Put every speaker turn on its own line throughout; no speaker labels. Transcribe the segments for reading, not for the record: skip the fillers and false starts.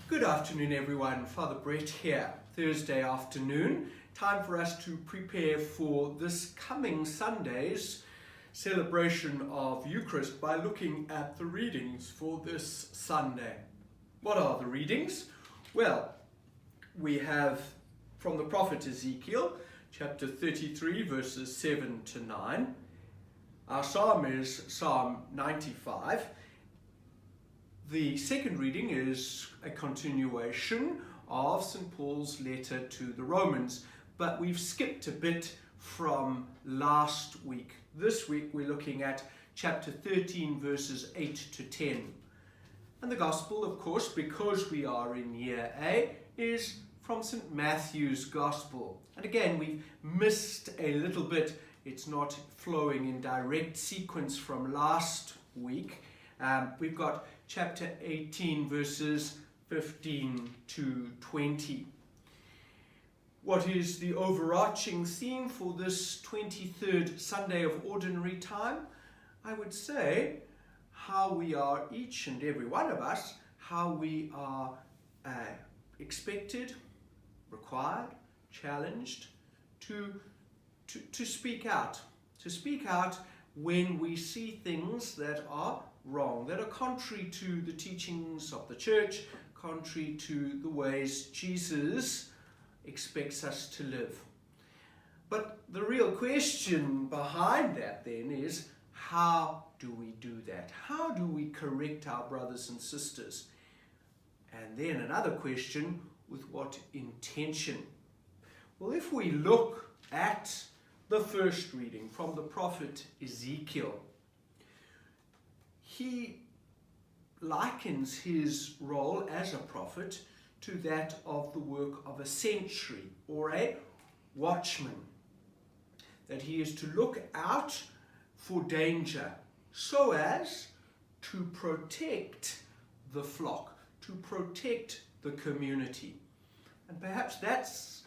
Good afternoon everyone, Father Brett here. Thursday afternoon, time for us to prepare for this coming Sunday's celebration of Eucharist by looking at the readings for this Sunday. What are the readings? Well, we have from the prophet Ezekiel, chapter 33, verses 7 to 9. Our psalm is Psalm 95. The second reading is a continuation of St. Paul's letter to the Romans, but we've skipped a bit from last week. This week we're looking at chapter 13, verses 8 to 10. And the Gospel, of course, because we are in year A, is from St. Matthew's Gospel. And again, we've missed a little bit. It's not flowing in direct sequence from last week. We've got chapter 18, verses 15 to 20. What is the overarching theme for this 23rd Sunday of Ordinary Time? I would say how we are, each and every one of us, how we are expected, required, challenged to speak out. To speak out when we see things that are wrong, that are contrary to the teachings of the church, contrary to the ways Jesus expects us to live. But the real question behind that then is, how do we do that? How do we correct our brothers and sisters? And then another question, with what intention? Well, if we look at the first reading from the prophet Ezekiel, he likens his role as a prophet to that of the work of a sentry or a watchman. That he is to look out for danger so as to protect the flock, to protect the community. And perhaps that's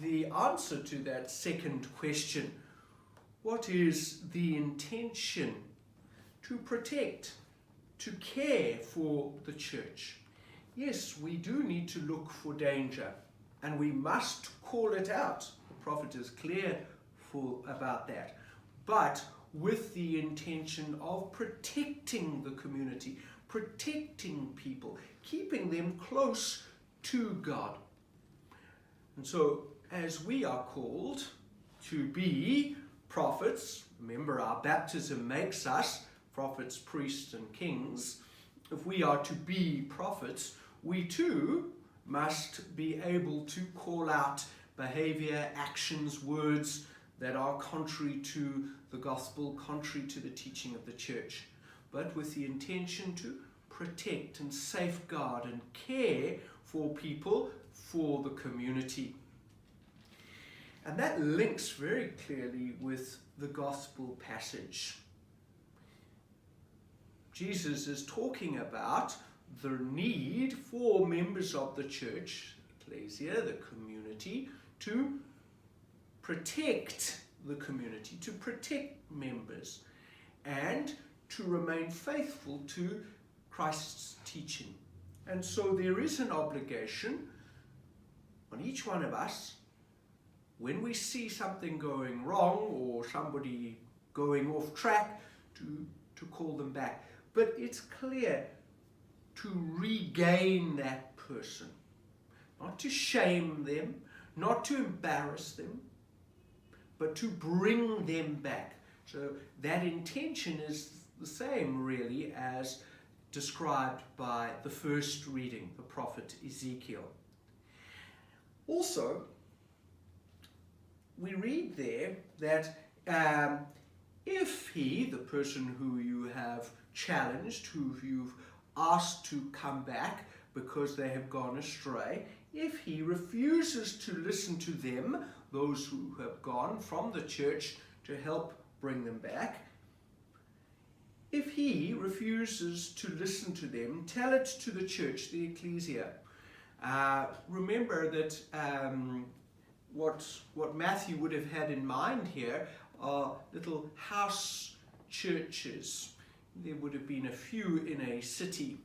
the answer to that second question. What is the intention? To protect, to care for the church. Yes, we do need to look for danger, and we must call it out. The prophet is clear about that. But with the intention of protecting the community, protecting people, keeping them close to God. And so, as we are called to be prophets, remember our baptism makes us prophets, priests, and kings. If we are to be prophets, we too must be able to call out behavior, actions, words that are contrary to the gospel, contrary to the teaching of the church, but with the intention to protect and safeguard and care for people, for the community. And that links very clearly with the gospel passage. Jesus is talking about the need for members of the church, ecclesia, the community, to protect the community, to protect members, and to remain faithful to Christ's teaching. And so there is an obligation on each one of us, when we see something going wrong or somebody going off track, to call them back. But it's clear to regain that person, not to shame them, not to embarrass them, but to bring them back. So that intention is the same really as described by the first reading, the prophet Ezekiel. Also, we read there that if he, the person who you have challenged, who you've asked to come back because they have gone astray, if he refuses to listen to them, those who have gone from the church to help bring them back, if he refuses to listen to them, tell it to the church, the ecclesia. Remember that what Matthew would have had in mind here are little house churches. There would have been a few in a city.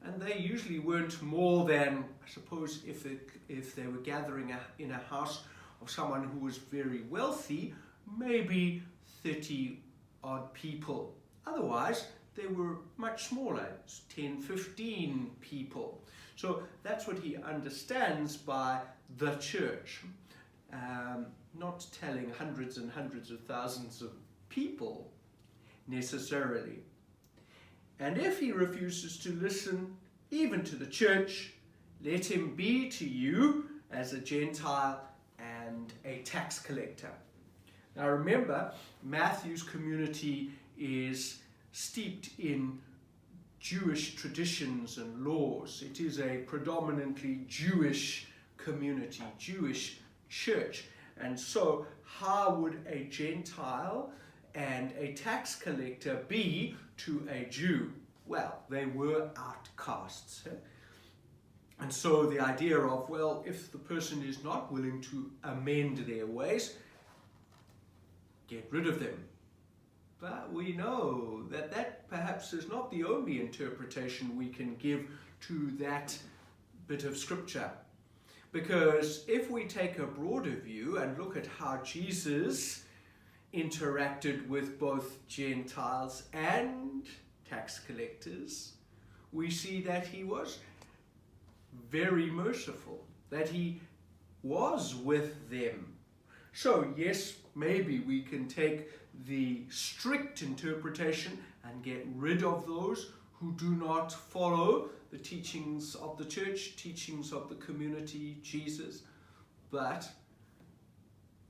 and they usually weren't more than, I suppose, if they were gathering in a house of someone who was very wealthy, maybe 30 odd people. Otherwise, they were much smaller, 10, 15 people. So that's what he understands by the church. Not telling hundreds and hundreds of thousands of people necessarily. And if he refuses to listen even to the church, let him be to you as a Gentile and a tax collector. Now remember, Matthew's community is steeped in Jewish traditions and laws. It is a predominantly Jewish community, Jewish church. And so how would a Gentile and a tax collector be to a Jew? Well, they were outcasts. And so the idea of, well, if the person is not willing to amend their ways, get rid of them. But we know that that perhaps is not the only interpretation we can give to that bit of scripture. Because if we take a broader view and look at how Jesus interacted with both Gentiles and tax collectors, we see that he was very merciful, that he was with them. So yes, maybe we can take the strict interpretation and get rid of those who do not follow the teachings of the church, teachings of the community, Jesus. But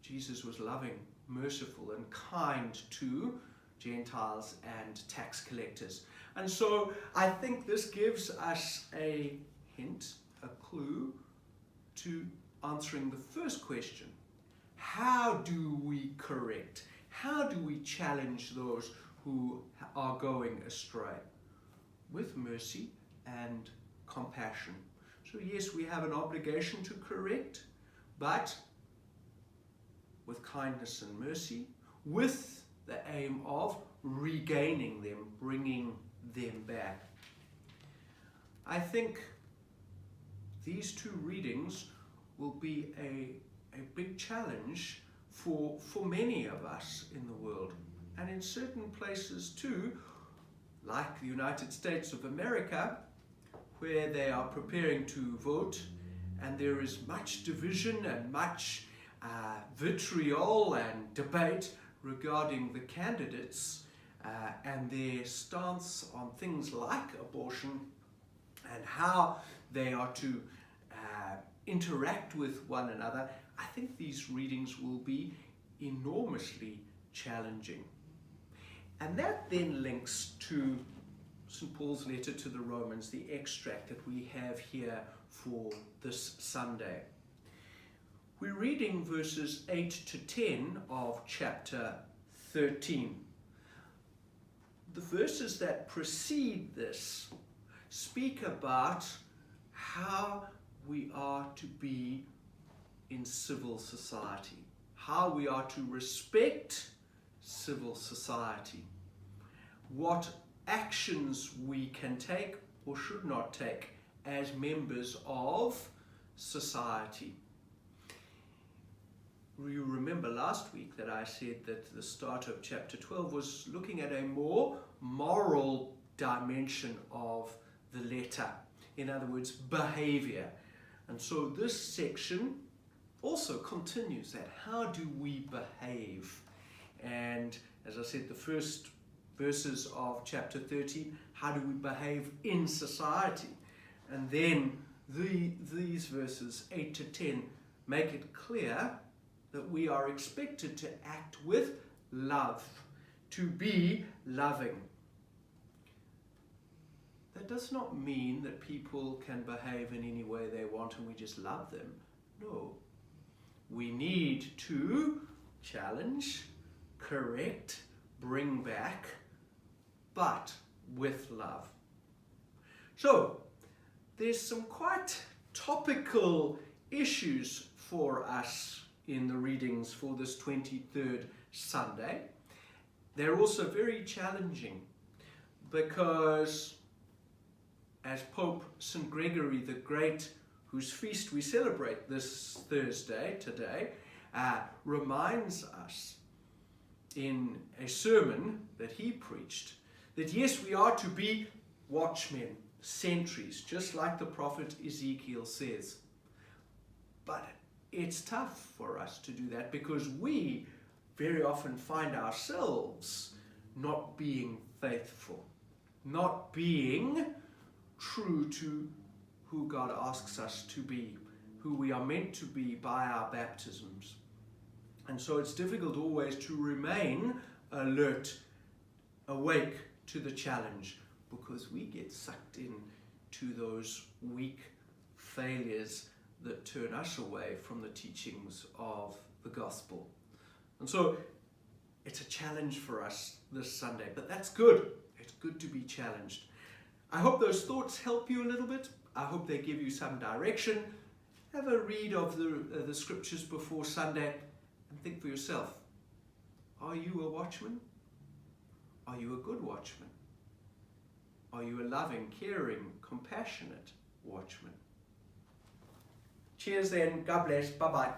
Jesus was loving, merciful, and kind to Gentiles and tax collectors. And so I think this gives us a hint, a clue to answering the first question. How do we correct? How do we challenge those who are going astray? With mercy and compassion. So yes, we have an obligation to correct, but with kindness and mercy, with the aim of regaining them, bringing them back. I think these two readings will be a big challenge for many of us in the world, and in certain places too, like the United States of America, where they are preparing to vote, and there is much division and much vitriol and debate regarding the candidates and their stance on things like abortion and how they are to interact with one another. I think these readings will be enormously challenging. And that then links to St. Paul's letter to the Romans, the extract that we have here for this Sunday. We're reading verses 8 to 10 of chapter 13. The verses that precede this speak about how we are to be in civil society, how we are to respect civil society, what actions we can take or should not take as members of society. You remember last week that I said that the start of chapter 12 was looking at a more moral dimension of the letter. In other words, behavior. And so this section also continues that. How do we behave? And as I said, the first verses of chapter 13, how do we behave in society? And then these verses 8 to 10 make it clear that we are expected to act with love, to be loving. That does not mean that people can behave in any way they want and we just love them. No. We need to challenge, correct, bring back, but with love. So, there's some quite topical issues for us in the readings for this 23rd Sunday. They're also very challenging because as Pope St. Gregory the Great, whose feast we celebrate this Thursday today, reminds us in a sermon that he preached that yes, we are to be watchmen, sentries, just like the prophet Ezekiel says. But it's tough for us to do that because we very often find ourselves not being faithful, not being true to who God asks us to be, who we are meant to be by our baptisms. And so it's difficult always to remain alert, awake to the challenge, because we get sucked in to those weak failures that turn us away from the teachings of the gospel. And so it's a challenge for us this Sunday, but that's good. It's good to be challenged. I hope those thoughts help you a little bit. I hope they give you some direction. Have a read of the scriptures before Sunday and think for yourself, are you a watchman? Are you a good watchman? Are you a loving, caring, compassionate watchman? Cheers then. God bless. Bye-bye.